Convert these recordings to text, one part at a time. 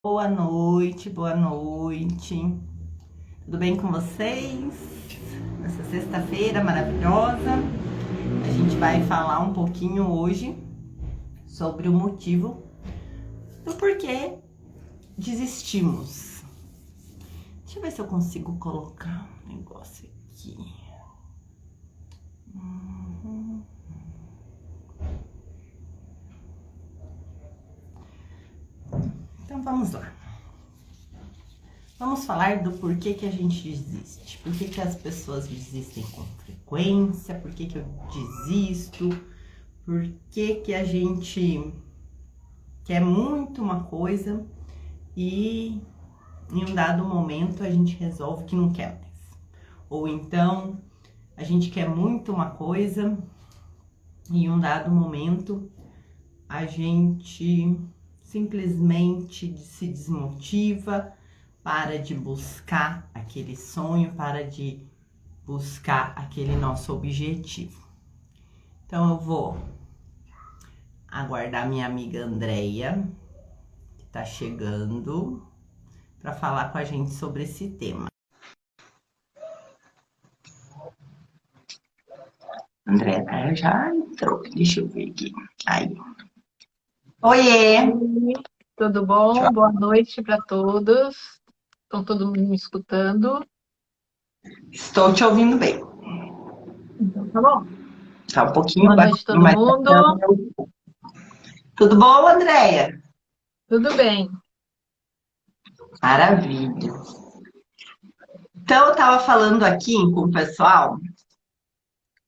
Boa noite, boa noite. Tudo bem com vocês? Nessa sexta-feira maravilhosa, a gente vai falar um pouquinho hoje sobre o motivo do porquê desistimos. Deixa eu ver se eu consigo colocar um negócio aqui. Então vamos lá. Vamos falar do porquê que a gente desiste. Por que que as pessoas desistem com frequência? Por que que eu desisto? Por que que a gente quer muito uma coisa e em um dado momento a gente resolve que não quer mais? Ou então a gente quer muito uma coisa e em um dado momento a gente simplesmente se desmotiva, para de buscar aquele sonho, para de buscar aquele nosso objetivo. Então eu vou aguardar minha amiga Andreia, que tá chegando, para falar com a gente sobre esse tema. Andréia já entrou, deixa eu ver aqui. Aí. Oiê! Oi, tudo bom? Boa noite para todos. Estão todo mundo me escutando? Estou te ouvindo bem. Então, tá bom. Tá um pouquinho Boa noite, baixinho, todo mas mundo. tudo bom, Andréia? Tudo bem. Maravilha. Então, eu tava falando aqui com o pessoal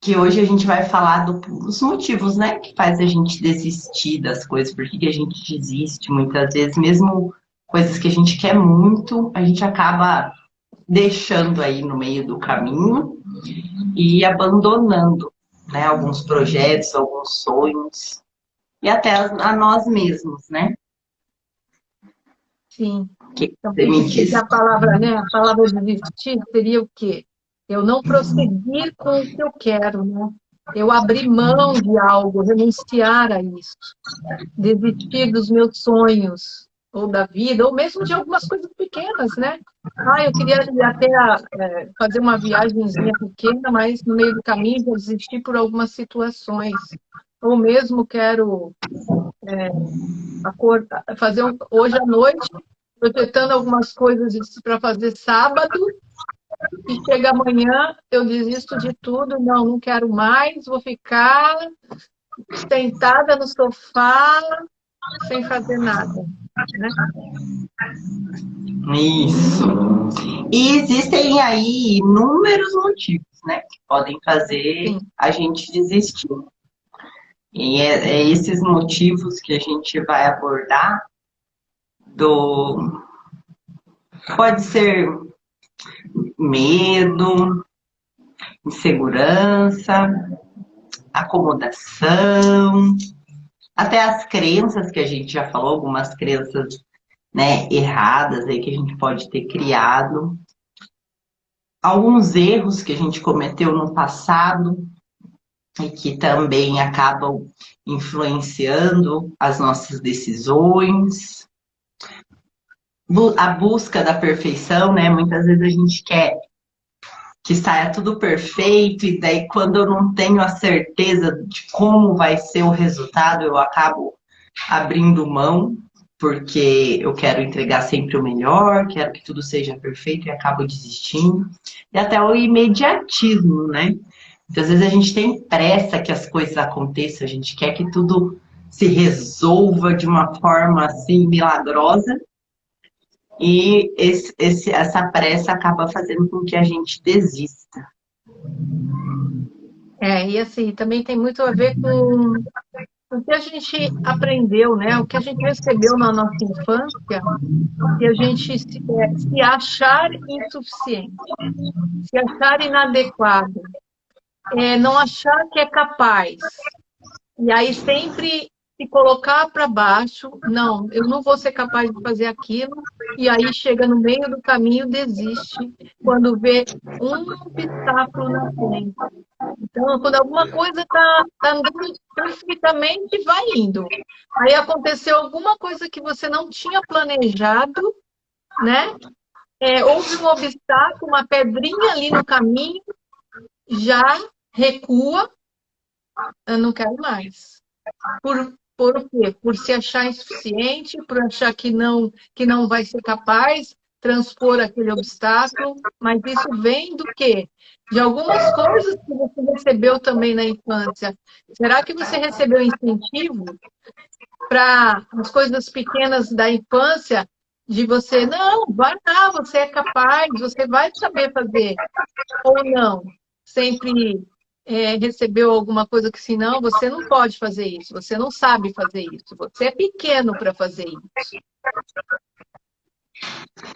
que hoje a gente vai falar dos motivos, né, que faz a gente desistir das coisas, por que que a gente desiste muitas vezes, mesmo coisas que a gente quer muito, a gente acaba deixando aí no meio do caminho e abandonando, né, alguns projetos, alguns sonhos e até a nós mesmos, né? Sim. O que Então, você tem que me dizer que diz? a palavra, né? A palavra desistir seria o quê? Eu não prosseguir com o que eu quero, né? Eu abrir mão de algo, renunciar a isso. Desistir dos meus sonhos, ou da vida, ou mesmo de algumas coisas pequenas, né? Ah, eu queria ir até fazer uma viagemzinha pequena, mas no meio do caminho já desisti por algumas situações. Ou mesmo quero fazer hoje à noite, projetando algumas coisas para fazer sábado, e chega amanhã, eu desisto de tudo, não quero mais, vou ficar sentada no sofá sem fazer nada, né? Isso. E existem aí inúmeros motivos, né, que podem fazer Sim. a gente desistir. E é esses motivos que a gente vai abordar do pode ser medo, insegurança, acomodação, até as crenças que a gente já falou, algumas crenças, né, erradas aí que a gente pode ter criado, alguns erros que a gente cometeu no passado e que também acabam influenciando as nossas decisões, a busca da perfeição, né? Muitas vezes a gente quer que saia tudo perfeito, e daí quando eu não tenho a certeza de como vai ser o resultado, eu acabo abrindo mão, porque eu quero entregar sempre o melhor, quero que tudo seja perfeito e acabo desistindo. E até o imediatismo, né? Muitas vezes a gente tem pressa que as coisas aconteçam, a gente quer que tudo se resolva de uma forma assim milagrosa, e essa pressa acaba fazendo com que a gente desista. E assim, também tem muito a ver com o que a gente aprendeu, né? O que a gente recebeu na nossa infância, e a gente se achar insuficiente, se achar inadequado, não achar que é capaz. E aí sempre se colocar para baixo, não, eu não vou ser capaz de fazer aquilo, e aí chega no meio do caminho, desiste, quando vê um obstáculo na frente. Então, quando alguma coisa tá andando perfeitamente, vai indo. Aí aconteceu alguma coisa que você não tinha planejado, né? Houve um obstáculo, uma pedrinha ali no caminho, já recua, eu não quero mais. Por o quê? Por se achar insuficiente, por achar que não vai ser capaz transpor aquele obstáculo, mas isso vem do quê? De algumas coisas que você recebeu também na infância. Será que você recebeu incentivo para as coisas pequenas da infância de você, não, vai lá, você é capaz, você vai saber fazer, ou não? Sempre recebeu alguma coisa que, se não, você não pode fazer isso, você não sabe fazer isso, você é pequeno para fazer isso.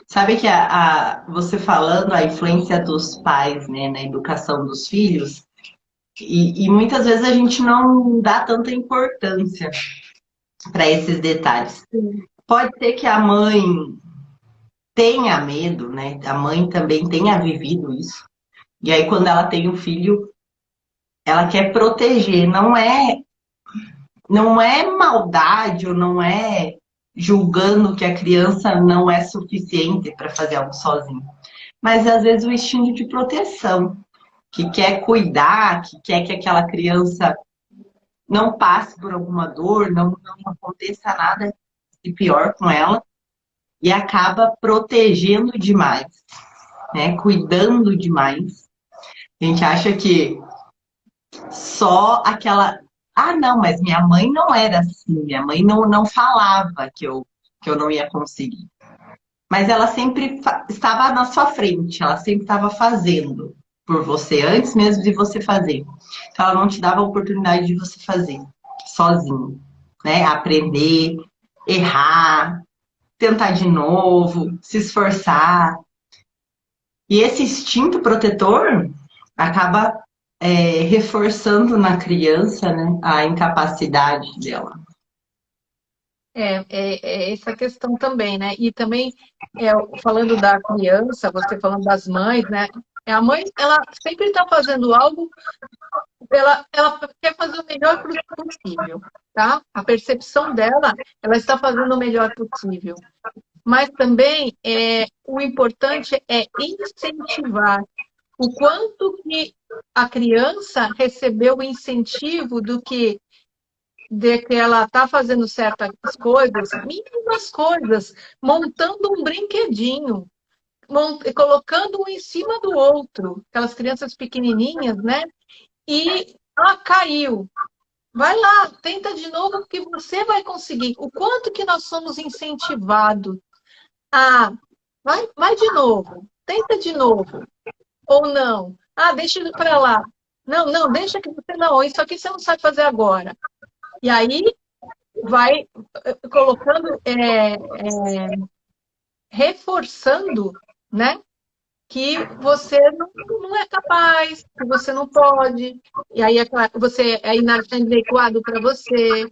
Sabe que você falando a influência dos pais, né, na educação dos filhos, e muitas vezes a gente não dá tanta importância para esses detalhes. Sim. Pode ser que a mãe tenha medo, né? A mãe também tenha vivido isso. E aí, quando ela tem um filho, ela quer proteger. Não é maldade ou não é julgando que a criança não é suficiente para fazer algo sozinha. Mas às vezes o instinto de proteção, que quer cuidar, que quer que aquela criança não passe por alguma dor, não aconteça nada de pior com ela, e acaba protegendo demais, né? Cuidando demais. A gente acha que só aquela. Ah, não, mas minha mãe não era assim, minha mãe não falava que eu não ia conseguir. Mas ela sempre estava na sua frente, ela sempre estava fazendo por você, antes mesmo de você fazer. Então, ela não te dava a oportunidade de você fazer sozinho, né? Aprender, errar, tentar de novo, se esforçar. E esse instinto protetor acaba reforçando na criança, né, a incapacidade dela. É essa questão também, né? E também, falando da criança, você falando das mães, né? A mãe, ela sempre está fazendo algo, ela quer fazer o melhor possível, tá? A percepção dela, ela está fazendo o melhor possível. Mas também o importante é incentivar o quanto que a criança recebeu o incentivo de que ela está fazendo certas coisas, mínimas coisas, montando um brinquedinho, colocando um em cima do outro, aquelas crianças pequenininhas, né? E caiu. Vai lá, tenta de novo que você vai conseguir. O quanto que nós somos incentivados a vai de novo, tenta de novo. Ou não. Deixa ele para lá. Não, não, deixa que você não. Isso aqui você não sabe fazer agora. E aí vai colocando, reforçando, né? Que você não é capaz, que você não pode. E aí você é inadequado para você.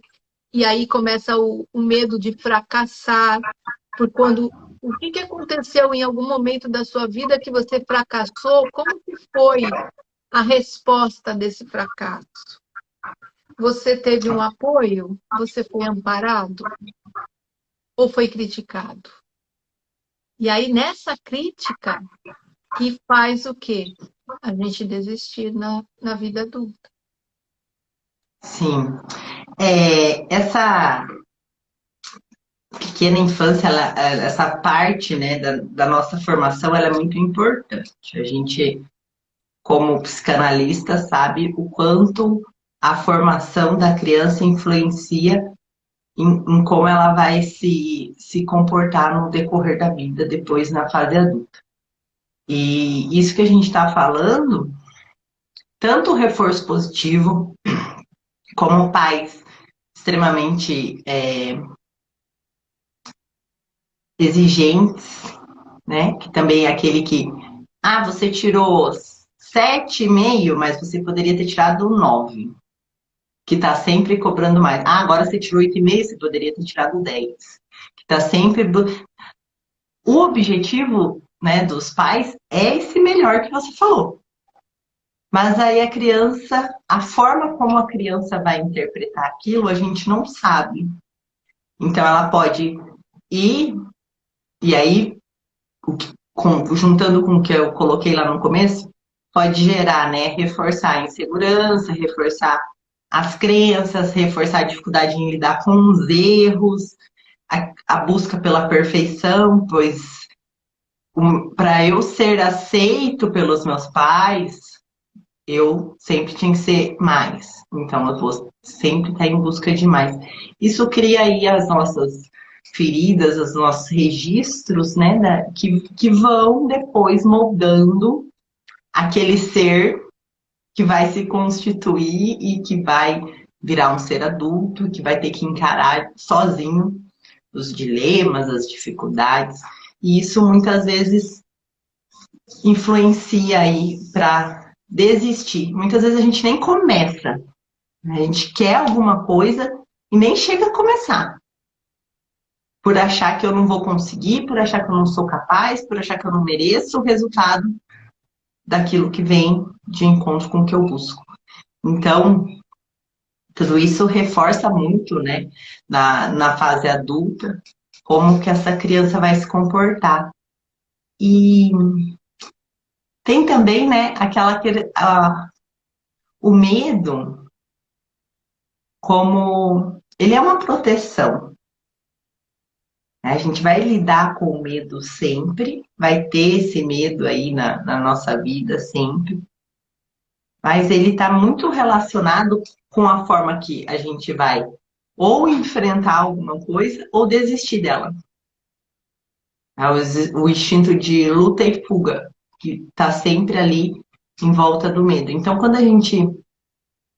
E aí começa o medo de fracassar. Por quando o que aconteceu em algum momento da sua vida que você fracassou? Como que foi a resposta desse fracasso? Você teve um apoio? Você foi amparado? Ou foi criticado? E aí, nessa crítica, que faz o quê? A gente desistir na vida adulta. Sim. Essa pequena infância, essa parte, né, da nossa formação, ela é muito importante. A gente, como psicanalista, sabe o quanto a formação da criança influencia em como ela vai se comportar no decorrer da vida, depois na fase adulta. E isso que a gente está falando, tanto o reforço positivo, como pais extremamente exigentes, né? Que também é aquele que, você tirou 7,5, mas você poderia ter tirado 9. que está sempre cobrando mais. Ah, agora você tirou 8,5, você poderia ter tirado 10. Que está sempre. O objetivo, né, dos pais é esse melhor que você falou. Mas aí a criança, a forma como a criança vai interpretar aquilo, a gente não sabe. Então ela pode ir, e aí, juntando com o que eu coloquei lá no começo, pode gerar, né, reforçar a insegurança, reforçar as crenças, reforçar a dificuldade em lidar com os erros, a busca pela perfeição, pois para eu ser aceito pelos meus pais, eu sempre tinha que ser mais. Então eu vou sempre estar em busca de mais. Isso cria aí as nossas feridas, os nossos registros, né, que vão depois moldando aquele ser que vai se constituir e que vai virar um ser adulto, que vai ter que encarar sozinho os dilemas, as dificuldades. E isso muitas vezes influencia aí para desistir. Muitas vezes a gente nem começa, né? A gente quer alguma coisa e nem chega a começar. Por achar que eu não vou conseguir, por achar que eu não sou capaz, por achar que eu não mereço o resultado daquilo que vem de encontro com o que eu busco. Então, tudo isso reforça muito, né, na fase adulta, como que essa criança vai se comportar. E tem também, né, o medo como ele é uma proteção. Né? A gente vai lidar com o medo sempre, vai ter esse medo aí na nossa vida sempre, mas ele está muito relacionado com a forma que a gente vai ou enfrentar alguma coisa ou desistir dela. É o instinto de luta e fuga, que está sempre ali em volta do medo. Então, quando a gente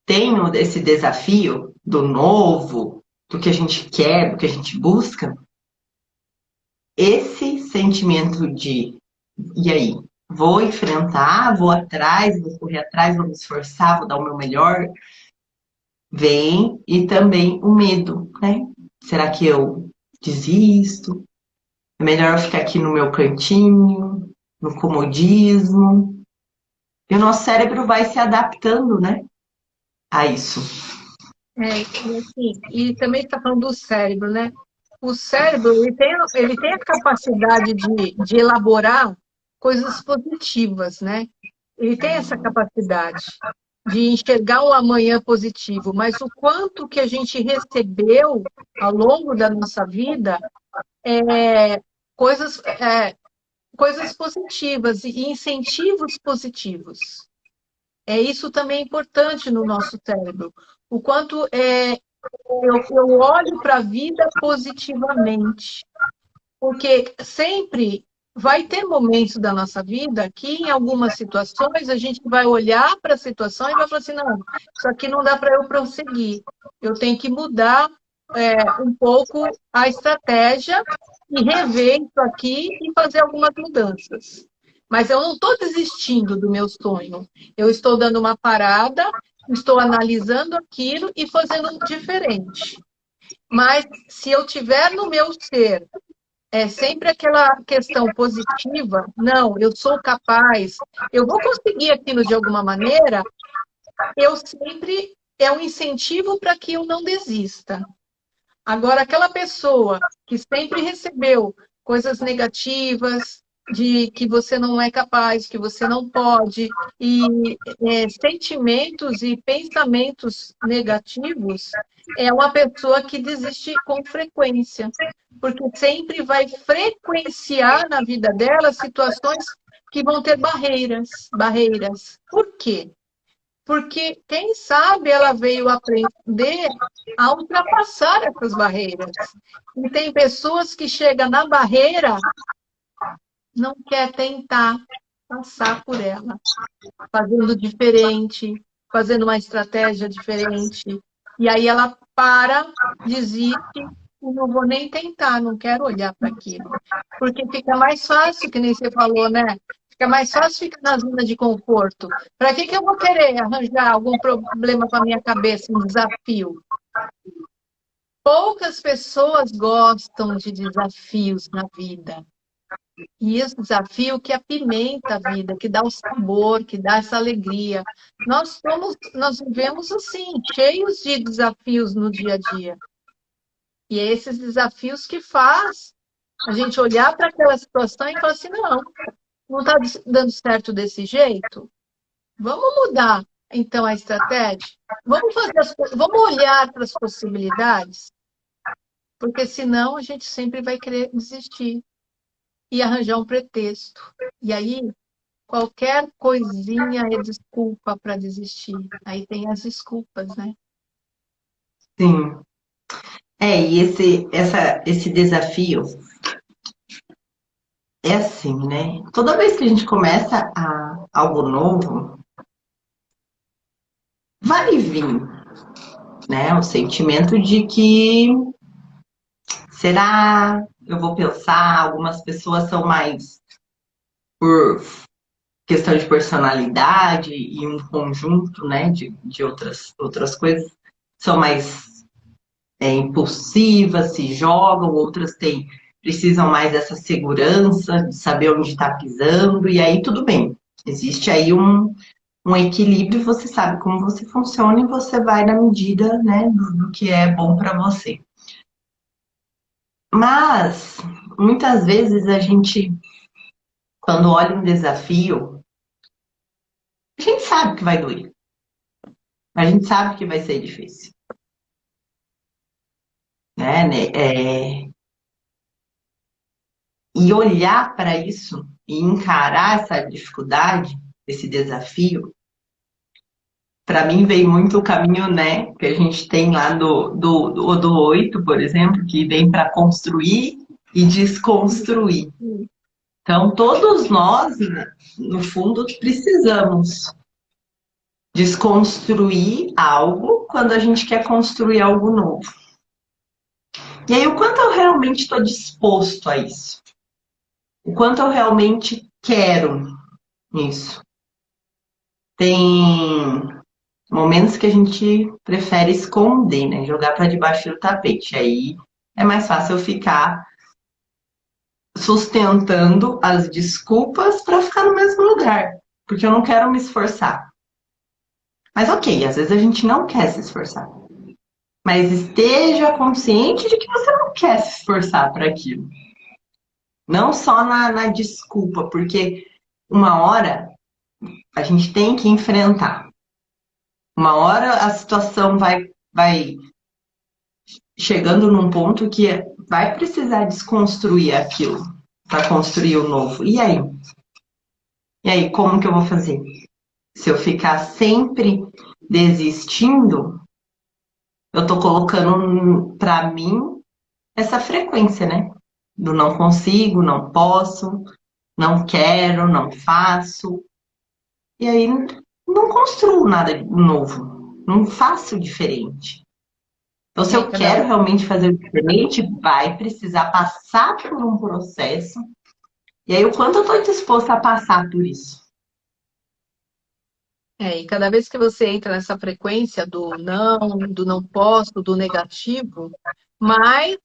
tem esse desafio do novo, do que a gente quer, do que a gente busca, esse sentimento de, e aí? Vou enfrentar, vou atrás, vou correr atrás, vou me esforçar, vou dar o meu melhor, vem, e também o medo, né? Será que eu desisto? É melhor eu ficar aqui no meu cantinho, no comodismo. E o nosso cérebro vai se adaptando, né, a isso. E, assim, e também está falando do cérebro, né? O cérebro ele tem a capacidade de elaborar coisas positivas, né? Ele tem essa capacidade de enxergar um amanhã positivo, mas o quanto que a gente recebeu ao longo da nossa vida é coisas, coisas positivas e incentivos positivos. Isso também é importante no nosso cérebro. O quanto eu olho para a vida positivamente. Porque sempre vai ter momentos da nossa vida que, em algumas situações, a gente vai olhar para a situação e vai falar assim: não, isso aqui não dá para eu prosseguir. Eu tenho que mudar um pouco a estratégia e rever isso aqui e fazer algumas mudanças. Mas eu não estou desistindo do meu sonho. Eu estou dando uma parada, estou analisando aquilo e fazendo diferente. Mas se eu tiver no meu ser sempre aquela questão positiva, não, eu sou capaz, eu vou conseguir aquilo de alguma maneira, eu sempre é um incentivo para que eu não desista. Agora, aquela pessoa que sempre recebeu coisas negativas, de que você não é capaz, que você não pode, e sentimentos e pensamentos negativos, é uma pessoa que desiste com frequência, porque sempre vai frequenciar na vida dela situações que vão ter barreiras, barreiras. Por quê? Porque, quem sabe, ela veio aprender a ultrapassar essas barreiras. E tem pessoas que chegam na barreira, não quer tentar passar por ela, fazendo diferente, fazendo uma estratégia diferente. E aí ela para, desiste, e não vou nem tentar, não quero olhar para aquilo. Porque fica mais fácil, que nem você falou, né? Fica mais fácil ficar na zona de conforto. Para que eu vou querer arranjar algum problema com a minha cabeça, um desafio? Poucas pessoas gostam de desafios na vida. E esse desafio que apimenta a vida, que dá o sabor, que dá essa alegria. Nós vivemos assim, cheios de desafios no dia a dia. E é esses desafios que faz a gente olhar para aquela situação e falar assim, não está dando certo desse jeito? Vamos mudar, então, a estratégia? Vamos olhar para as possibilidades? Porque senão a gente sempre vai querer desistir e arranjar um pretexto. E aí, qualquer coisinha é desculpa para desistir. Aí tem as desculpas, né? Sim. E esse desafio é assim, né? Toda vez que a gente começa algo novo, vai vir, né? O sentimento de que será? Eu vou pensar, algumas pessoas são mais por questão de personalidade e um conjunto, né, de outras coisas, são mais impulsivas, se jogam, outras precisam mais dessa segurança, de saber onde está pisando, e aí tudo bem. Existe aí um equilíbrio, você sabe como você funciona e você vai na medida, né, do que é bom para você. Mas, muitas vezes a gente, quando olha um desafio, a gente sabe que vai doer. A gente sabe que vai ser difícil. Né? E olhar para isso e encarar essa dificuldade, esse desafio, para mim veio muito o caminho, né, que a gente tem lá do 8, por exemplo, que vem para construir e desconstruir. Então, todos nós, no fundo, precisamos desconstruir algo quando a gente quer construir algo novo. E aí, o quanto eu realmente estou disposto a isso? O quanto eu realmente quero isso? Tem momentos que a gente prefere esconder, né? Jogar para debaixo do tapete. Aí é mais fácil eu ficar sustentando as desculpas para ficar no mesmo lugar, porque eu não quero me esforçar. Mas ok, às vezes a gente não quer se esforçar. Mas esteja consciente de que você não quer se esforçar para aquilo. Não só na desculpa, porque uma hora a gente tem que enfrentar. Uma hora a situação vai chegando num ponto que vai precisar desconstruir aquilo para construir o novo. E aí? E aí, como que eu vou fazer? Se eu ficar sempre desistindo, eu tô colocando para mim essa frequência, né? Do não consigo, não posso, não quero, não faço. E aí não construo nada novo, não faço diferente. Então, se eu quero realmente fazer diferente, vai precisar passar por um processo. E aí, o quanto eu estou disposta a passar por isso? E cada vez que você entra nessa frequência do não posso, do negativo, mais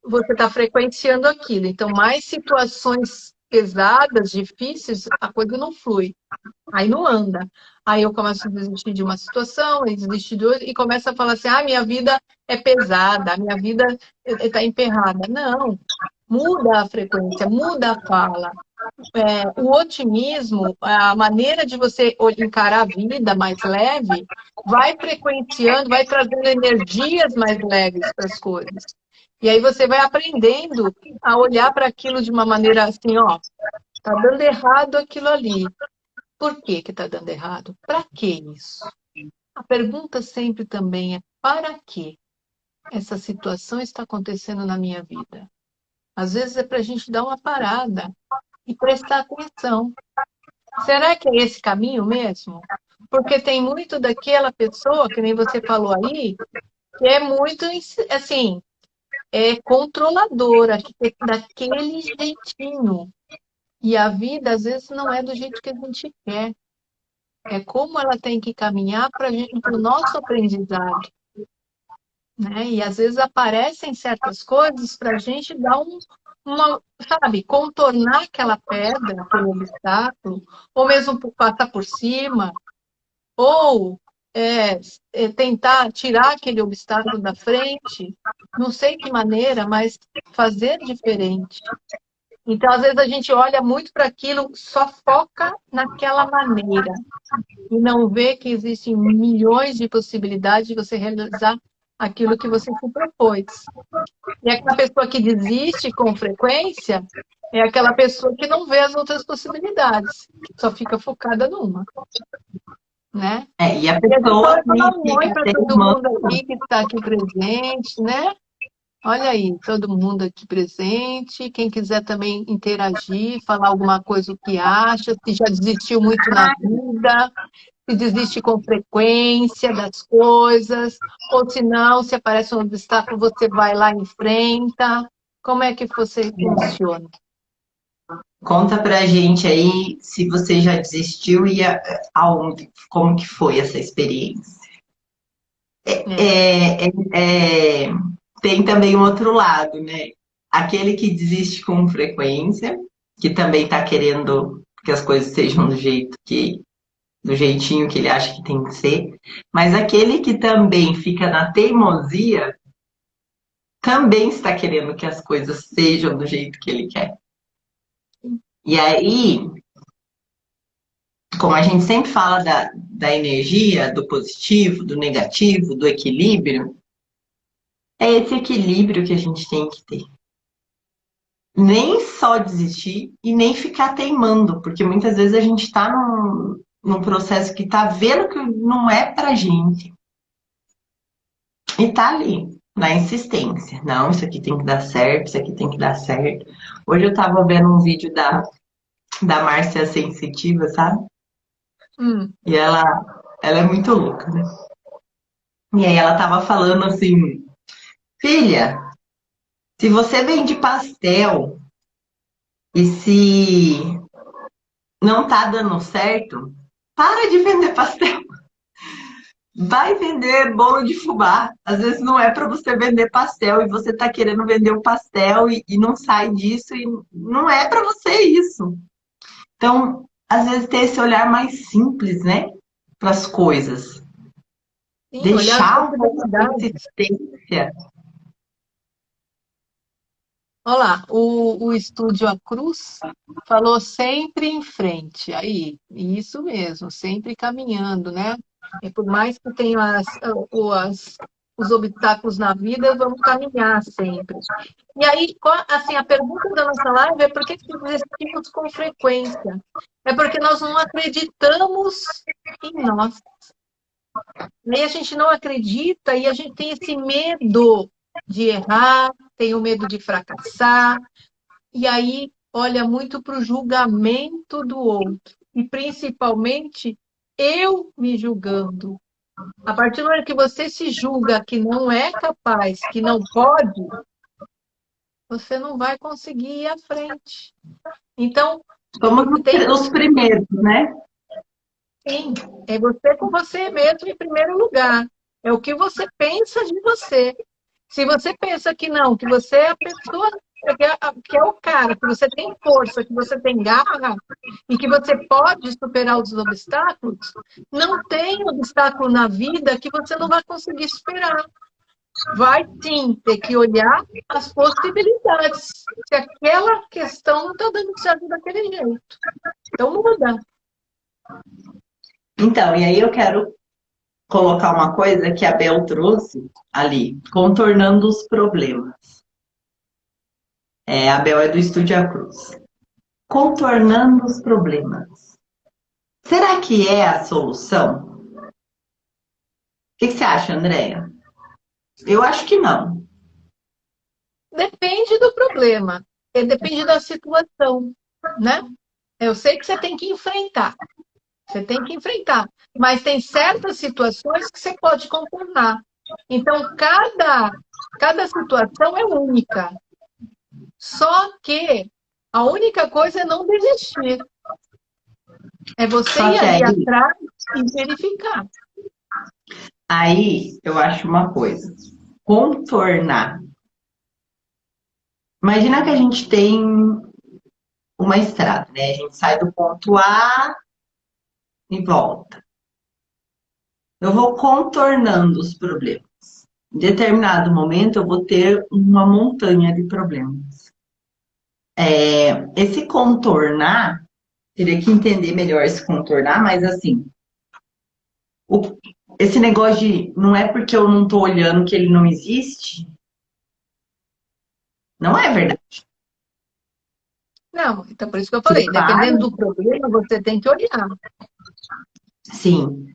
você está frequenciando aquilo. Então, mais situações pesadas, difíceis, a coisa não flui. Aí não anda. Aí eu começo a desistir de uma situação, aí desistir de outra, e começo a falar assim, minha vida é pesada, a minha vida está emperrada. Não, muda a frequência, muda a fala. O otimismo, a maneira de você encarar a vida mais leve, vai frequenciando, vai trazendo energias mais leves para as coisas. E aí você vai aprendendo a olhar para aquilo de uma maneira assim, tá dando errado aquilo ali. Por que que tá dando errado? Para que isso? A pergunta sempre também é: para que essa situação está acontecendo na minha vida? Às vezes é para a gente dar uma parada e prestar atenção. Será que é esse caminho mesmo? Porque tem muito daquela pessoa, que nem você falou aí, que é muito, assim, controladora, que é daquele jeitinho. E a vida, às vezes, não é do jeito que a gente quer. É como ela tem que caminhar para o nosso aprendizado, né? E às vezes aparecem certas coisas para a gente dar sabe, contornar aquela pedra, aquele obstáculo, ou mesmo passar por cima, ou tentar tirar aquele obstáculo da frente, não sei que maneira, mas fazer diferente. Então, às vezes, a gente olha muito para aquilo, só foca naquela maneira, e não vê que existem milhões de possibilidades de você realizar aquilo que você se propôs. E aquela pessoa que desiste com frequência é aquela pessoa que não vê as outras possibilidades, só fica focada numa, né? E a E a gente pessoa pode dar que um oi fica para todo mundo teimando. aqui que está aqui presente, né? Olha aí, todo mundo aqui presente. Quem quiser também interagir, falar alguma coisa o que acha, se já desistiu muito na vida, se desiste com frequência das coisas, ou se não, se aparece um obstáculo, você vai lá e enfrenta. Como é que você funciona? Conta pra gente aí se você já desistiu e aonde, como que foi essa experiência. É, É, é, tem também um outro lado, né? Aquele que desiste com frequência, que também está querendo que as coisas sejam do jeitinho que ele acha que tem que ser, mas aquele que também fica na teimosia, também está querendo que as coisas sejam do jeito que ele quer. E aí, como a gente sempre fala da energia, do positivo, do negativo, do equilíbrio, é esse equilíbrio que a gente tem que ter. Nem só desistir e nem ficar teimando, porque muitas vezes a gente está num processo que está vendo que não é pra gente e tá ali, na insistência. Não, isso aqui tem que dar certo, isso aqui tem que dar certo. Hoje eu estava vendo um vídeo da Márcia Sensitiva, sabe? hum, E ela é muito louca, né? E aí ela estava falando assim, filha, se você vende pastel e se não tá dando certo, para de vender pastel. Vai vender bolo de fubá. Às vezes não é para você vender pastel e você tá querendo vender o pastel e não sai disso e não é para você isso. Então, às vezes ter esse olhar mais simples, né, para as coisas. sim, olhar as Deixar um pouco a possibilidades. insistência. Olha lá, o Estúdio A Cruz falou sempre em frente. Aí, isso mesmo, sempre caminhando, né? E por mais que tenha os obstáculos na vida, vamos caminhar sempre. E aí, assim, a pergunta da nossa live é por que desistimos com frequência? É porque nós não acreditamos em nós. Aí a gente não acredita e a gente tem esse medo de errar, tem o medo de fracassar, e aí olha muito para o julgamento do outro. E principalmente eu me julgando. A partir do momento que você se julga que não é capaz, que não pode, você não vai conseguir ir à frente. Então, Somos tem os primeiros, né? sim, é você com você mesmo em primeiro lugar. É o que você pensa de você. Se você pensa que não, que você é a pessoa, que é o cara, que você tem força, que você tem garra e que você pode superar os obstáculos, não tem obstáculo na vida que você não vai conseguir superar. Vai sim ter que olhar as possibilidades. Se aquela questão não está dando certo daquele jeito. Então muda. Então, e aí eu quero colocar uma coisa que a Bel trouxe ali, contornando os problemas. A Bel é do Estúdio A Cruz. Contornando os problemas. Será que é a solução? O que você acha, Andréia? Eu acho que não. Depende do problema, depende da situação, né? Eu sei que você tem que enfrentar, você tem que enfrentar, mas tem certas situações que você pode contornar. Então, cada situação é única. Só que A única coisa é não desistir. É você Só ir que ali aí, atrás e verificar. aí eu acho uma coisa. Contornar. Imagina que a gente tem uma estrada, né? A gente sai do ponto A e volta. Eu vou contornando os problemas. Em determinado momento, eu vou ter uma montanha de problemas. Esse contornar, teria que entender melhor esse contornar, mas assim, o- esse negócio de não é porque eu não estou olhando que ele não existe, não é verdade. Não, então por isso que eu Você falei, para, dependendo do problema, você tem que olhar. sim.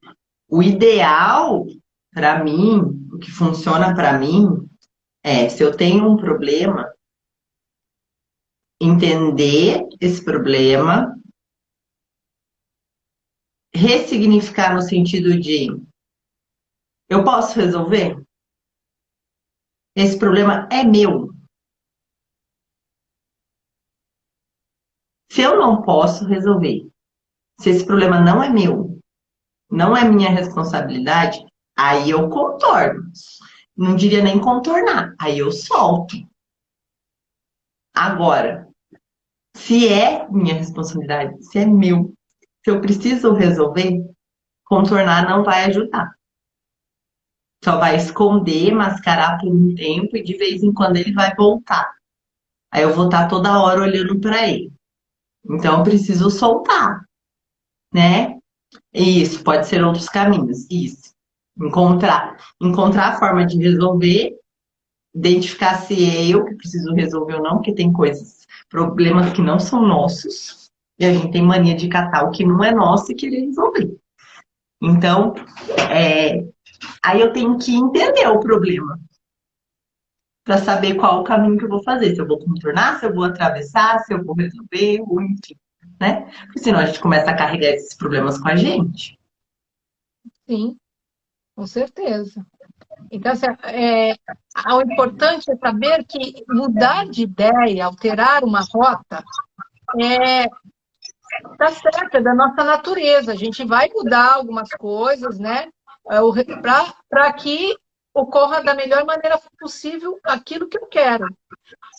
O ideal, para mim, o que funciona para mim, se eu tenho um problema, entender esse problema, ressignificar no sentido de eu posso resolver? Esse problema é meu. Se eu não posso resolver, se esse problema não é meu, não é minha responsabilidade, aí eu contorno. Não diria nem contornar, aí eu solto. Agora, se é minha responsabilidade, se é meu, se eu preciso resolver, contornar não vai ajudar. Só vai esconder, mascarar por um tempo e de vez em quando ele vai voltar. Aí eu vou estar toda hora olhando para ele. Então eu preciso soltar, né? Isso, pode ser outros caminhos. Isso. Encontrar a forma de resolver, identificar se é eu que preciso resolver ou não, porque tem coisas, problemas que não são nossos, e a gente tem mania de catar o que não é nosso e querer resolver. Então, é, aí eu tenho que entender o problema para saber qual o caminho que eu vou fazer. Se eu vou contornar, se eu vou atravessar, se eu vou resolver, ou enfim, né? Porque senão a gente começa a carregar esses problemas com a gente. Sim, com certeza. Então, assim, o importante é saber que mudar de ideia, alterar uma rota, é, tá certo, é da nossa natureza. A gente vai mudar algumas coisas, né? Para que ocorra da melhor maneira possível aquilo que eu quero.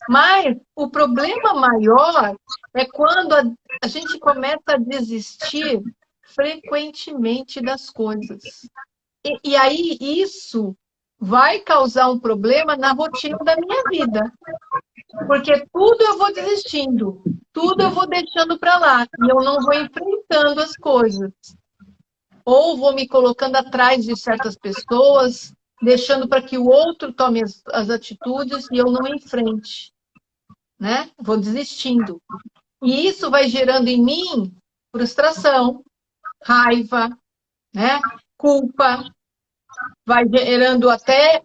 Mas o problema maior é quando a gente começa a desistir frequentemente das coisas. E aí isso vai causar um problema na rotina da minha vida. Porque tudo eu vou desistindo, tudo eu vou deixando para lá, e eu não vou enfrentando as coisas. Ou vou me colocando atrás de certas pessoas, deixando para que o outro tome as atitudes e eu não enfrente, né? Vou desistindo. E isso vai gerando em mim frustração, raiva, né? Culpa, vai gerando até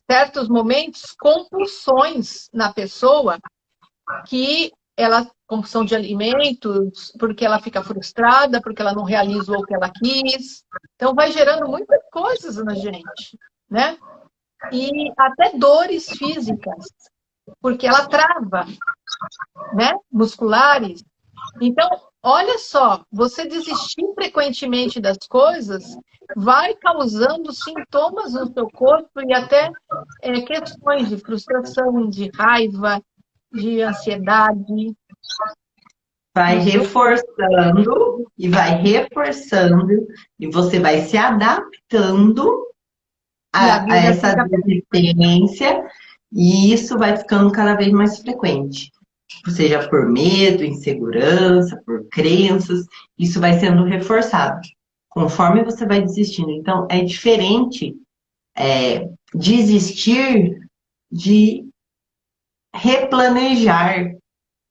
certos momentos compulsões na pessoa que ela, compulsão de alimentos, porque ela fica frustrada, porque ela não realizou o que ela quis. Então, vai gerando muitas coisas na gente, né? E até dores físicas, porque ela trava, né? Musculares. Então, olha só, você desistir frequentemente das coisas vai causando sintomas no seu corpo e até questões de frustração, de raiva, de ansiedade. Vai Isso, reforçando e vai reforçando, e você vai se adaptando e a a vida essa fica. desistência, e isso vai ficando cada vez mais frequente. Seja por medo, insegurança, por crenças, isso vai sendo reforçado conforme você vai desistindo. Então, é diferente desistir de replanejar,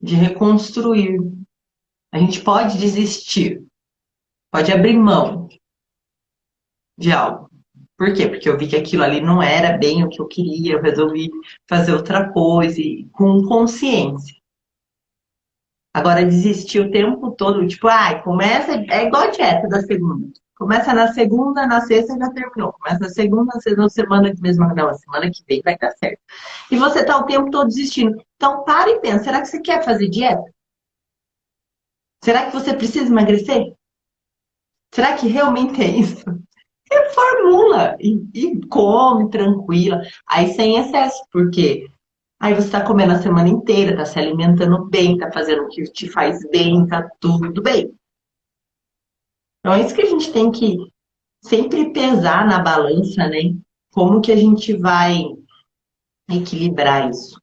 de reconstruir. A gente pode desistir, pode abrir mão de algo. Por quê? Porque eu vi que aquilo ali não era bem o que eu queria, eu resolvi fazer outra coisa e com consciência. Agora, desistir o tempo todo, tipo, ai, começa, é igual a dieta da segunda. Começa na segunda, na sexta já terminou. Começa na segunda, na sexta, na semana que mesmo, não, a semana que vem vai dar certo. E você tá o tempo todo desistindo. Então, para e pensa, será que você quer fazer dieta? Será que você precisa emagrecer? Será que realmente é isso? Reformula e come tranquila. Aí sem excesso, porque aí você tá comendo a semana inteira, tá se alimentando bem, tá fazendo o que te faz bem, tá tudo bem. Então é isso que a gente tem que sempre pesar na balança, né? Como que a gente vai equilibrar isso?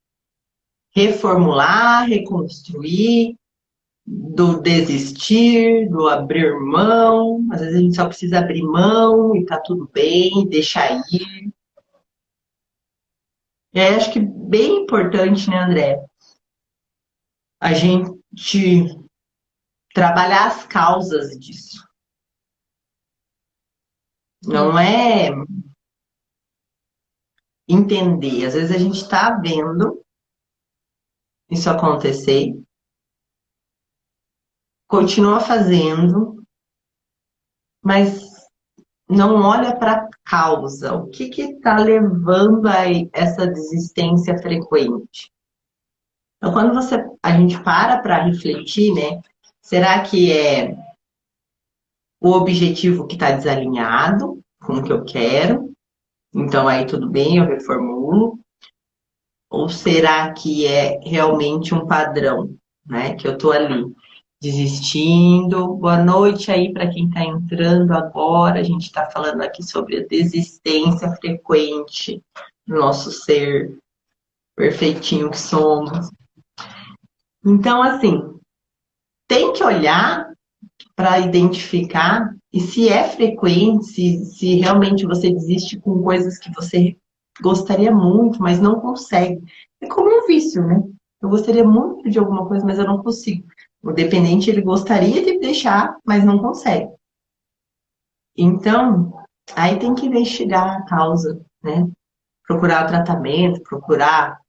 Reformular, reconstruir, do desistir, do abrir mão. Às vezes a gente só precisa abrir mão e tá tudo bem, deixar ir. E aí acho que bem importante, né, André? A gente trabalhar as causas disso. Não Sim. é entender. Às vezes a gente está vendo isso acontecer, continua fazendo, mas não olha para a causa. O que está levando a essa desistência frequente? Então, quando a gente para refletir, né? Será que é o objetivo que está desalinhado com o que eu quero? Então, aí tudo bem, eu reformulo. Ou será que é realmente um padrão, né? Que eu tô ali desistindo. Boa noite aí para quem está entrando agora. A gente está falando aqui sobre a desistência frequente do nosso ser perfeitinho que somos. Então, assim, tem que olhar para identificar e se é frequente, se realmente você desiste com coisas que você gostaria muito, mas não consegue. É como um vício, né? Eu gostaria muito de alguma coisa, mas eu não consigo. O dependente, ele gostaria de deixar, mas não consegue. Então, aí tem que investigar a causa, né? Procurar tratamento, procurar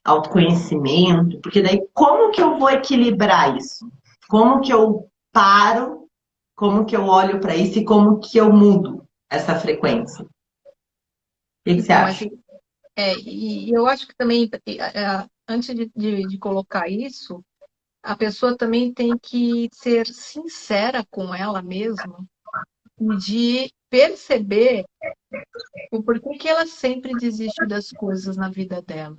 autoconhecimento, porque daí como que eu vou equilibrar isso? Como que eu paro? Como que eu olho para isso e como que eu mudo essa frequência? O que que você Então, mas acha? e eu acho que também, antes de colocar isso, a pessoa também tem que ser sincera com ela mesma e de perceber o porquê que ela sempre desiste das coisas na vida dela.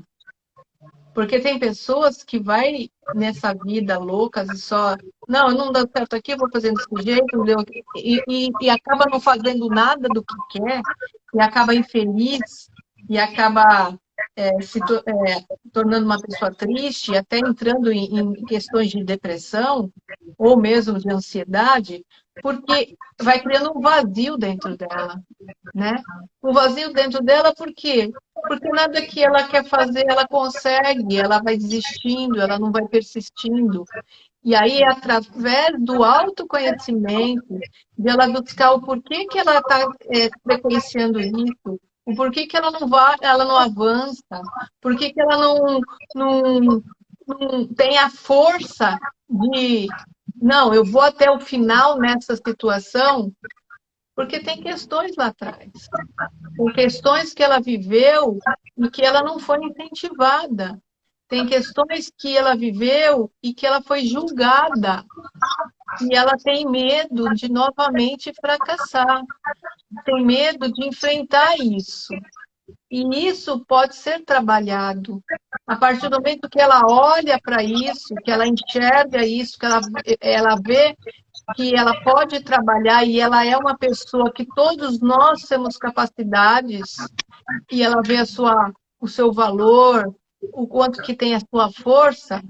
Porque tem pessoas que vai nessa vida loucas e só, não, não dá certo aqui, eu vou fazendo desse jeito, não deu aqui, e acaba não fazendo nada do que quer, e acaba infeliz, e acaba tornando uma pessoa triste, até entrando em questões de depressão, ou mesmo de ansiedade, porque vai criando um vazio dentro dela, né? Um vazio dentro dela, por quê? Porque nada que ela quer fazer, ela consegue, ela vai desistindo, ela não vai persistindo. E aí, através do autoconhecimento, dela buscar o porquê que ela está frequenciando isso, o porquê que ela não vai, ela não avança, porquê que ela não tem a força de, não, eu vou até o final nessa situação, porque tem questões lá atrás. Tem questões que ela viveu e que ela não foi incentivada. Tem questões que ela viveu e que ela foi julgada. E ela tem medo de novamente fracassar. Tem medo de enfrentar isso. E isso pode ser trabalhado. A partir do momento que ela olha para isso, que ela enxerga isso, que ela vê que ela pode trabalhar e ela é uma pessoa que todos nós temos capacidades e ela vê o seu valor, o quanto que tem a sua força,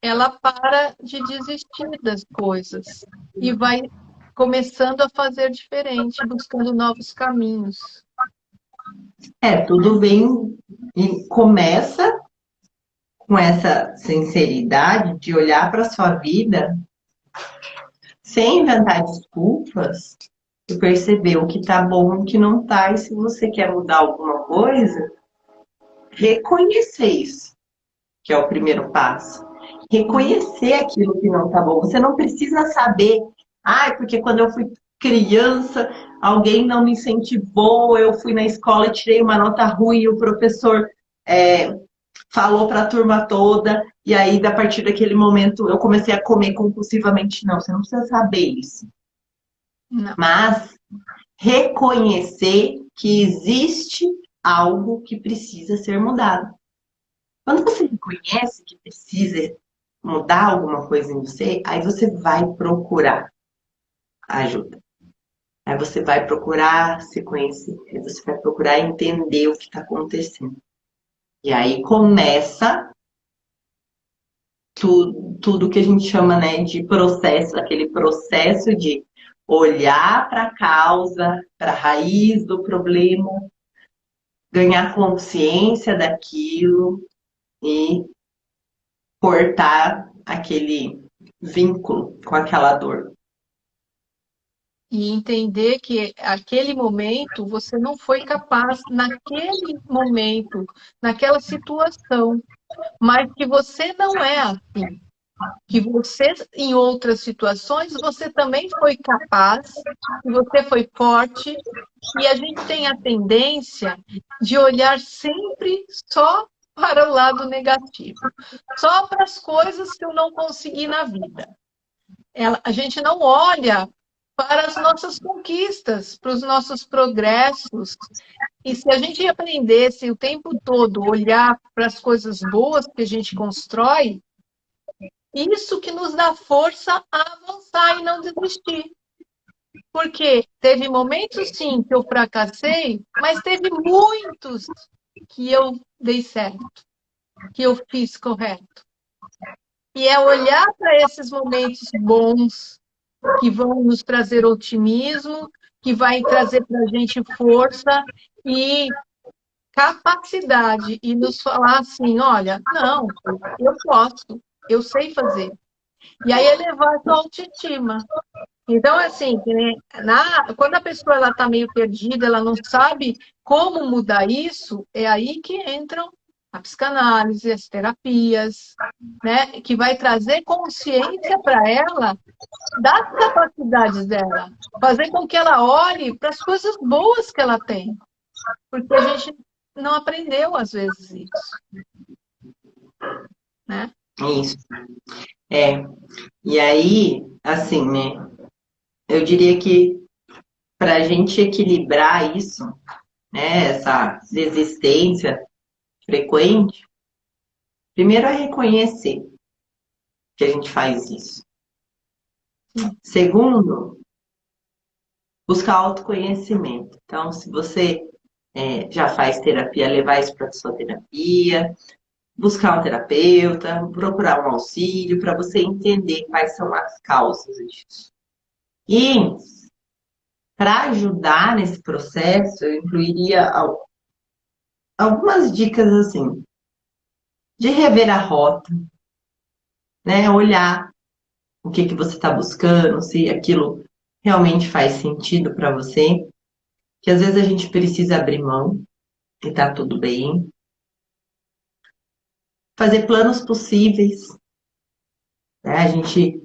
ela para de desistir das coisas e vai começando a fazer diferente, buscando novos caminhos. Tudo bem e começa com essa sinceridade de olhar para a sua vida sem inventar desculpas e perceber o que tá bom e o que não tá. E se você quer mudar alguma coisa, reconhecer isso, que é o primeiro passo. Uhum. Reconhecer aquilo que não tá bom. Você não precisa saber, porque quando eu fui criança, alguém não me incentivou, eu fui na escola, tirei uma nota ruim, e o professor falou para a turma toda, e aí, a partir daquele momento, eu comecei a comer compulsivamente. Não, você não precisa saber isso. Não. Mas reconhecer que existe algo que precisa ser mudado. Quando você reconhece que precisa mudar alguma coisa em você, aí você vai procurar ajuda. Aí você vai procurar se conhecer, aí você vai procurar entender o que está acontecendo. E aí começa tudo que a gente chama, né, de processo, aquele processo de olhar para a causa, para a raiz do problema, ganhar consciência daquilo e cortar aquele vínculo com aquela dor. E entender que aquele momento você não foi capaz, naquele momento, naquela situação, mas que você não é assim. Que você, em outras situações, você também foi capaz, que você foi forte, e a gente tem a tendência de olhar sempre só para o lado negativo, só para as coisas que eu não consegui na vida. A gente não olha para as nossas conquistas, para os nossos progressos. E se a gente aprendesse o tempo todo olhar para as coisas boas que a gente constrói, isso que nos dá força a avançar e não desistir. Porque teve momentos, sim, que eu fracassei, mas teve muitos que eu dei certo, que eu fiz correto. E é olhar para esses momentos bons, que vão nos trazer otimismo, que vai trazer para a gente força e capacidade, e nos falar assim, olha, não, eu posso, eu sei fazer. E aí elevar a sua autoestima. Então, assim, quando a pessoa está meio perdida, ela não sabe como mudar isso, é aí que entram a psicanálise, as terapias, né? Que vai trazer consciência para ela das capacidades dela, fazer com que ela olhe para as coisas boas que ela tem, porque a gente não aprendeu às vezes isso, né? Isso. E aí, assim, né? Eu diria que para a gente equilibrar isso, né? Essa desistência frequente, primeiro é reconhecer que a gente faz isso. Segundo, buscar autoconhecimento. Então, se você já faz terapia, levar isso para a sua terapia, buscar um terapeuta, procurar um auxílio para você entender quais são as causas disso. E para ajudar nesse processo, eu incluiria algumas dicas assim, de rever a rota, né? Olhar o que você está buscando, se aquilo realmente faz sentido para você, que às vezes a gente precisa abrir mão e tá tudo bem. Fazer planos possíveis, né? A gente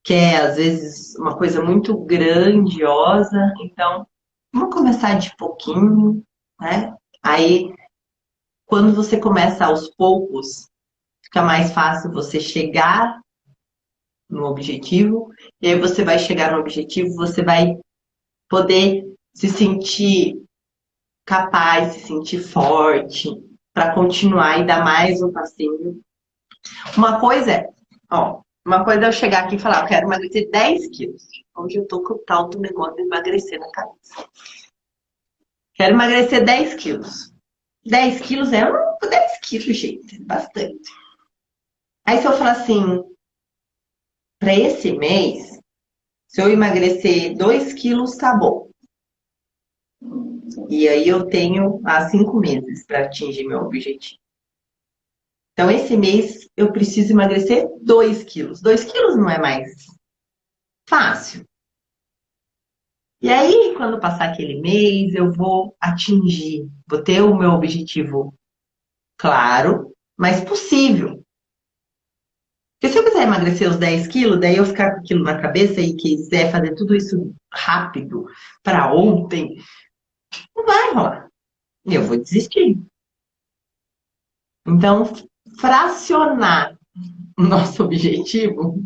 quer, às vezes, uma coisa muito grandiosa, então vamos começar de pouquinho, né? Aí, quando você começa aos poucos, fica mais fácil você chegar no objetivo, e aí você vai chegar no objetivo, você vai poder se sentir capaz, se sentir forte para continuar e dar mais um passinho. Uma coisa é eu chegar aqui e falar, eu quero emagrecer 10 quilos. Hoje eu tô com o tal do negócio de emagrecer na cabeça. Quero emagrecer 10 quilos. 10 quilos é 10 quilos, gente, bastante. Aí se eu falar assim, para esse mês, se eu emagrecer 2 quilos, tá bom. E aí eu tenho há 5 meses para atingir meu objetivo. Então, esse mês eu preciso emagrecer 2 quilos. 2 quilos não é mais fácil. E aí, quando passar aquele mês, eu vou atingir, vou ter o meu objetivo claro, mas possível. Porque se eu quiser emagrecer os 10 quilos, daí eu ficar com aquilo na cabeça e quiser fazer tudo isso rápido para ontem, não vai rolar. Eu vou desistir. Então, fracionar o nosso objetivo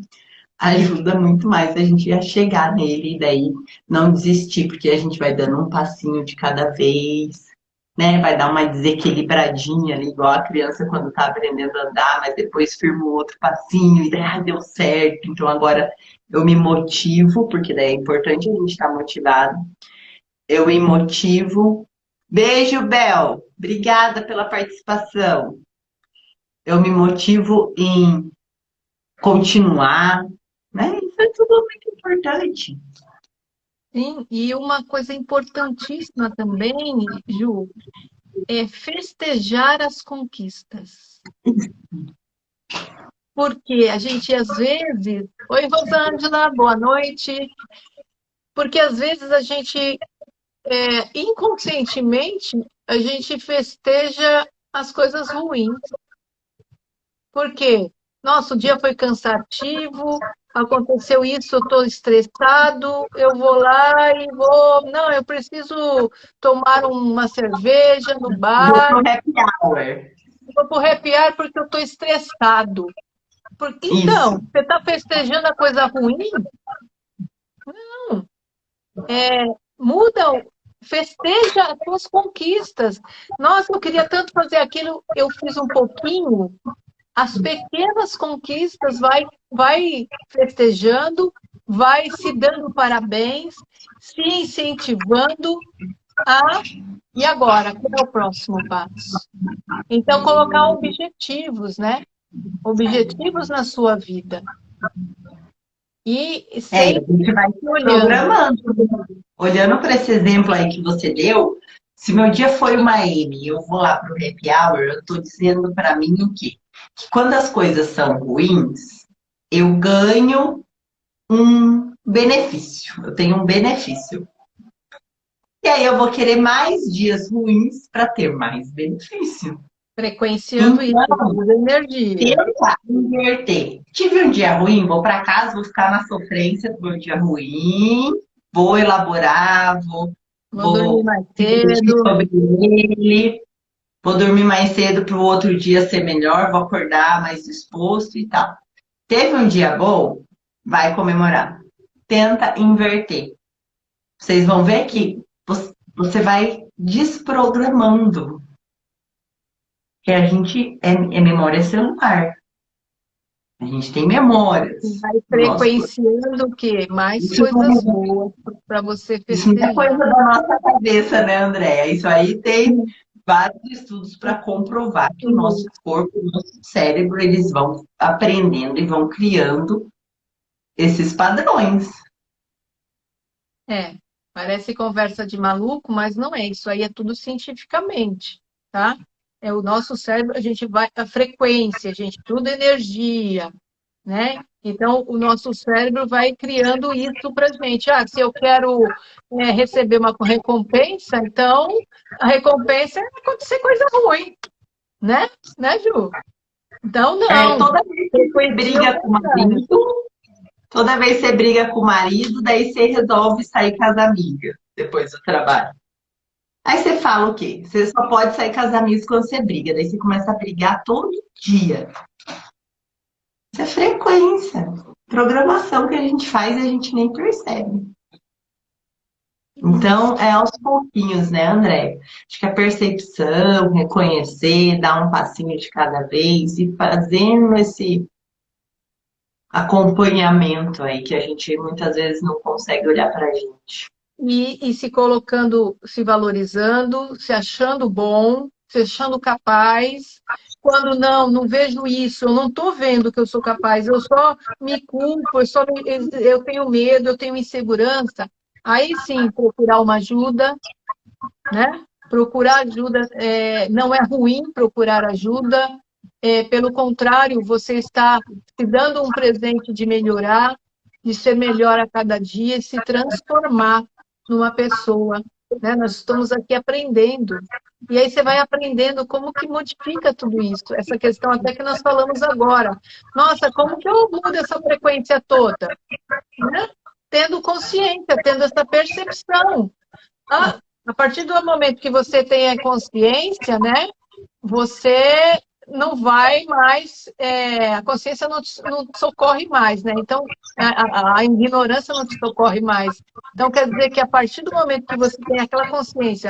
ajuda muito mais a gente a chegar nele e daí não desistir, porque a gente vai dando um passinho de cada vez, né? Vai dar uma desequilibradinha ali, igual a criança quando tá aprendendo a andar, mas depois firma o outro passinho e daí, deu certo. Então agora eu me motivo, porque daí é importante a gente estar motivado. Eu me motivo. Beijo, Bel. Obrigada pela participação. Eu me motivo em continuar, né? Isso é tudo muito importante. Sim, e uma coisa importantíssima também, Ju, é festejar as conquistas. Porque a gente, às vezes... Oi, Rosângela, boa noite. Porque, às vezes, a gente, inconscientemente, a gente festeja as coisas ruins. Por quê? Nossa, o dia foi cansativo, aconteceu isso, eu estou estressado, eu vou lá e vou... Não, eu preciso tomar uma cerveja no Vou bar, pro happy hour. vou para o happy hour porque eu estou estressado. Isso. Então, você está festejando a coisa ruim? Muda, festeja as suas conquistas. Nossa, eu queria tanto fazer aquilo, eu fiz um pouquinho. As pequenas conquistas vai festejando, vai se dando parabéns, se incentivando a... E agora, qual é o próximo passo? Então, colocar objetivos, né? Objetivos na sua vida. E A sempre gente vai olhando. programando. Olhando para esse exemplo aí que você deu, se meu dia foi uma M e eu vou lá pro happy hour, eu estou dizendo para mim o quê? Que quando as coisas são ruins, eu ganho um benefício. Eu tenho um benefício. E aí eu vou querer mais dias ruins para ter mais benefício. Frequenciando isso, Então, usa energia. tentar inverter. Tive um dia ruim, vou para casa, vou ficar na sofrência do meu dia ruim, vou elaborar, Vou dormir vou mais refletir cedo. sobre ele, vou dormir mais cedo para o outro dia ser melhor, vou acordar mais disposto e tal. Teve um dia bom, vai comemorar. Tenta inverter. Vocês vão ver que você vai desprogramando. Que a gente é memória celular. A gente tem memórias Vai no nosso corpo. frequenciando o quê? Mais Isso coisas boas para você isso não é coisa festejar. da nossa cabeça, né, Andréia? Isso aí tem vários estudos para comprovar que o nosso corpo, o nosso cérebro, eles vão aprendendo e vão criando esses padrões. É, parece conversa de maluco, mas não é. Isso aí é tudo cientificamente, tá? É o nosso cérebro, a gente vai, a frequência, a gente, tudo é energia, né? Então, o nosso cérebro vai criando isso para a gente. Ah, se eu quero receber uma recompensa, então a recompensa é acontecer coisa ruim, né? Né, Ju? Então, não. Toda vez que você briga com o marido, toda vez que você briga com o marido, daí você resolve sair com as amigas depois do trabalho. Aí você fala o quê? Você só pode sair com as amigas quando você briga. Daí você começa a brigar todo dia. Isso é frequência. Programação que a gente faz e a gente nem percebe. Então, é aos pouquinhos, né, André? Acho que a percepção, reconhecer, dar um passinho de cada vez e fazendo esse acompanhamento aí que a gente muitas vezes não consegue olhar pra gente. E se colocando, se valorizando, se achando bom, se achando capaz. Quando não vejo isso, eu não estou vendo que eu sou capaz, eu só me culpo, eu tenho medo, eu tenho insegurança. Aí sim, procurar uma ajuda, né? Procurar ajuda não é ruim procurar ajuda, pelo contrário, você está se dando um presente de melhorar, de ser melhor a cada dia e se transformar numa pessoa, né? Nós estamos aqui aprendendo. E aí você vai aprendendo como que modifica tudo isso. Essa questão até que nós falamos agora. Nossa, como que eu mudo essa frequência toda? Né? tendo consciência, tendo essa percepção. A partir do momento que você tem a consciência, né, você não vai mais, a consciência não te socorre mais, né? Então, a ignorância não te socorre mais. Então, quer dizer que a partir do momento que você tem aquela consciência,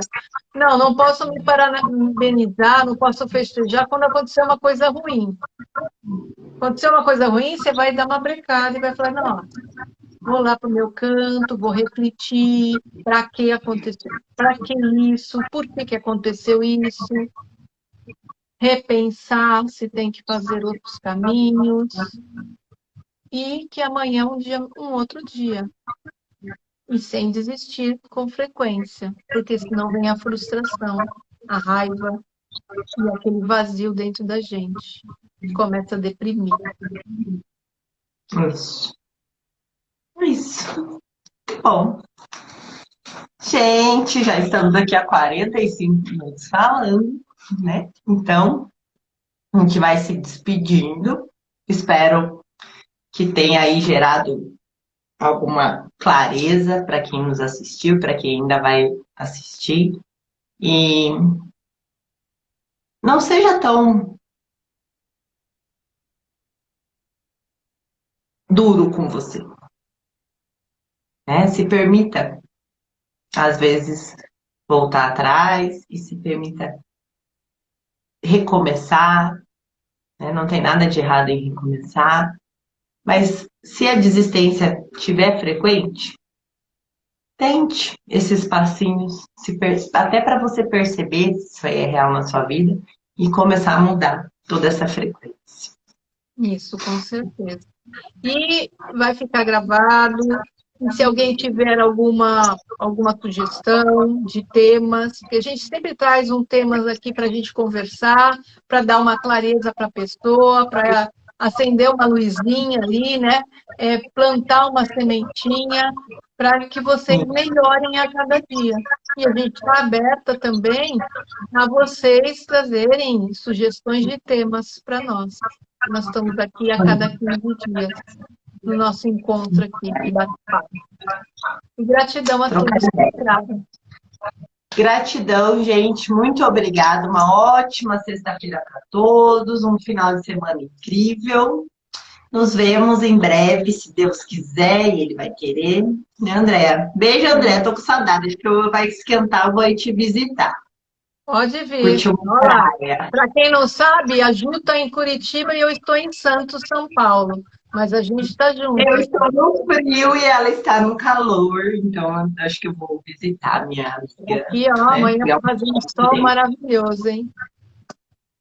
não posso me parabenizar, não posso festejar quando acontecer uma coisa ruim. Aconteceu uma coisa ruim, você vai dar uma brecada e vai falar, não, vou lá para o meu canto, vou refletir, para que aconteceu, para que isso, por que aconteceu isso, repensar se tem que fazer outros caminhos, e que amanhã é um outro dia, e sem desistir com frequência, porque senão vem a frustração, a raiva e aquele vazio dentro da gente, que começa a deprimir. Isso. Isso. Bom. Gente, já estamos aqui há 45 minutos falando, né? Então, a gente vai se despedindo. Espero que tenha aí gerado alguma clareza para quem nos assistiu, para quem ainda vai assistir. E não seja tão duro com você, né? Se permita, às vezes, voltar atrás e se permita recomeçar, né? Não tem nada de errado em recomeçar, mas se a desistência estiver frequente, tente esses passinhos, até para você perceber se isso aí é real na sua vida e começar a mudar toda essa frequência. Isso, com certeza. E vai ficar gravado. E se alguém tiver alguma sugestão de temas, que a gente sempre traz um temas aqui para a gente conversar, para dar uma clareza para a pessoa, para acender uma luzinha ali, né? Plantar uma sementinha para que vocês melhorem a cada dia. E a gente está aberta também a vocês trazerem sugestões de temas para nós. Nós estamos aqui a cada 15 dias no nosso encontro aqui de bate-papo. E gratidão a todos que entraram. Gratidão, gente. Muito obrigada. Uma ótima sexta-feira para todos. Um final de semana incrível. Nos vemos em breve, se Deus quiser e Ele vai querer. Né, Andréa? Beijo, Andréa. Tô com saudade. Acho que vai esquentar, eu vou ir te visitar. Pode vir. Para quem não sabe, a Ju está em Curitiba e eu estou em Santos, São Paulo. Mas a gente está junto. Eu estou no frio e ela está no calor, então acho que eu vou visitar minha amiga. Aqui, ó, amanhã vai fazer um sol maravilhoso, hein?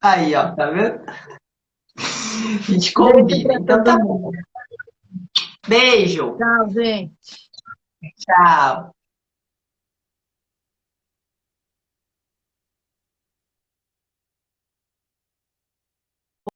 Aí, ó, tá vendo? A gente combina. Então tá bom. Beijo. Tchau, gente. Tchau.